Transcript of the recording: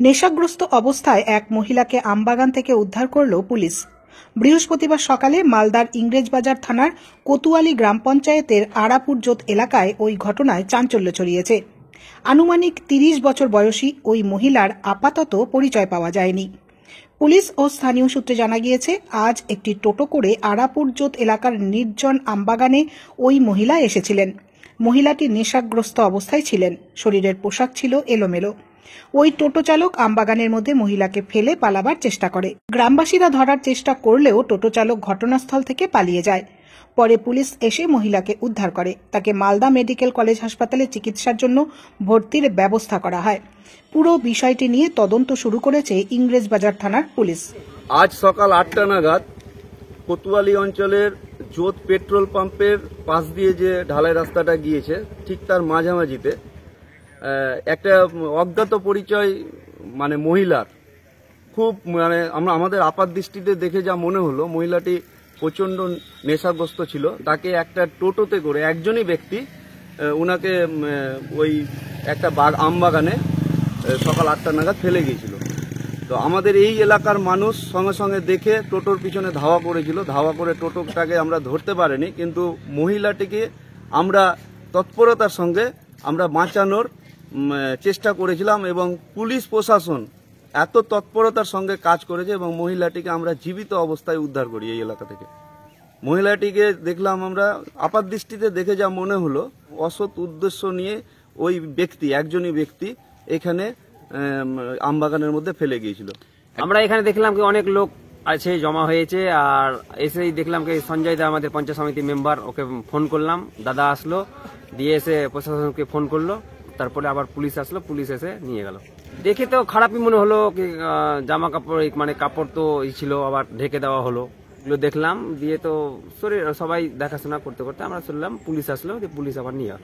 নেশাগ্রস্ত অবস্থায় এক মহিলাকে আমবাগান থেকে উদ্ধার করল পুলিশ। বৃহস্পতিবার সকালে মালদার ইংরেজবাজার থানার কোতুয়ালি গ্রাম পঞ্চায়েতের আরাপুর জোত এলাকায় ওই ঘটনায় চাঞ্চল্য ছড়িয়েছে। আনুমানিক ৩০ বছর বয়সী ওই মহিলার আপাতত পরিচয় পাওয়া যায়নি। পুলিশ ও স্থানীয় সূত্রে জানা গিয়েছে, আজ একটি টোটো করে আরাপুর জোত এলাকার নির্জন আমবাগানে ওই মহিলা এসেছিলেন। মহিলাটি নেশাগ্রস্ত অবস্থায় ছিলেন, শরীরের পোশাক ছিল এলোমেলো। ওই টোটো চালক আমবাগানের মধ্যে মহিলাকে ফেলে পালাবার চেষ্টা করে। গ্রামবাসীরা ধরার চেষ্টা করলেও টোটো চালক ঘটনাস্থল থেকে পালিয়ে যায়। পরে পুলিশ এসে মহিলাকে উদ্ধার করে, তাকে মালদা মেডিকেল কলেজ হাসপাতালে চিকিৎসার জন্য ভর্তির ব্যবস্থা করা হয়। পুরো বিষয়টি নিয়ে তদন্ত শুরু করেছে ইংরেজবাজার থানার পুলিশ। আজ সকাল ৮টা নাগাদ কোতোয়ালি অঞ্চলের জোত পেট্রোল পাম্পের পাশ দিয়ে যে ঢালাই রাস্তাটা গিয়েছে, ঠিক তার মাঝামাঝিতে একটা অজ্ঞাত পরিচয় মহিলার খুব আমাদের আপাত দৃষ্টিতে দেখে যা মনে হলো, মহিলাটি প্রচন্ড নেশাগ্রস্ত ছিল। তাকে একটা টোটোতে করে একজনই ব্যক্তি উনাকে ওই একটা আমবাগানে সকাল ৮টা নাগাদ ফেলে গিয়েছিল। তো আমাদের এই এলাকার মানুষ সঙ্গে সঙ্গে দেখে টোটোর পিছনে ধাওয়া করেছিল। ধাওয়া করে টোটোটাকে আমরা ধরতে পারিনি, কিন্তু মহিলাটিকে আমরা তৎপরতার সঙ্গে আমরা বাঁচানোর চেষ্টা করেছিলাম এবং পুলিশ প্রশাসন এত তৎপরতার সঙ্গে কাজ করেছে এবং মহিলাটিকে আমরা জীবিত অবস্থায় উদ্ধার করি এই এলাকা থেকে। মহিলাটিকে দেখলাম আমরা আপাত দৃষ্টিতে দেখে যা মনে হলো, অসৎ উদ্দেশ্য নিয়ে ওই ব্যক্তি একজনই ব্যক্তি এখানে আমবাগানের মধ্যে ফেলে গিয়েছিল। আমরা এখানে দেখলাম কি অনেক লোক আছে জমা হয়েছে, আর এসেই দেখলাম কি সঞ্জয় দা আমাদের পঞ্চায়েত সমিতি মেম্বার, ওকে ফোন করলাম, দাদা আসলো, দিয়ে এসে প্রশাসনকে ফোন করলো, তারপরে আবার পুলিশ আসলো, পুলিশ এসে নিয়ে গেল। দেখে তো খারাপই মনে হলো কি জামা কাপড় কাপড় তো ছিল, আবার ঢেকে দেওয়া হলো, এগুলো দেখলাম। দিয়ে তো শরীর সবাই দেখাশোনা করতে করতে আমরা শুনলাম পুলিশ আসলো, পুলিশ আবার নিয়ে গেল।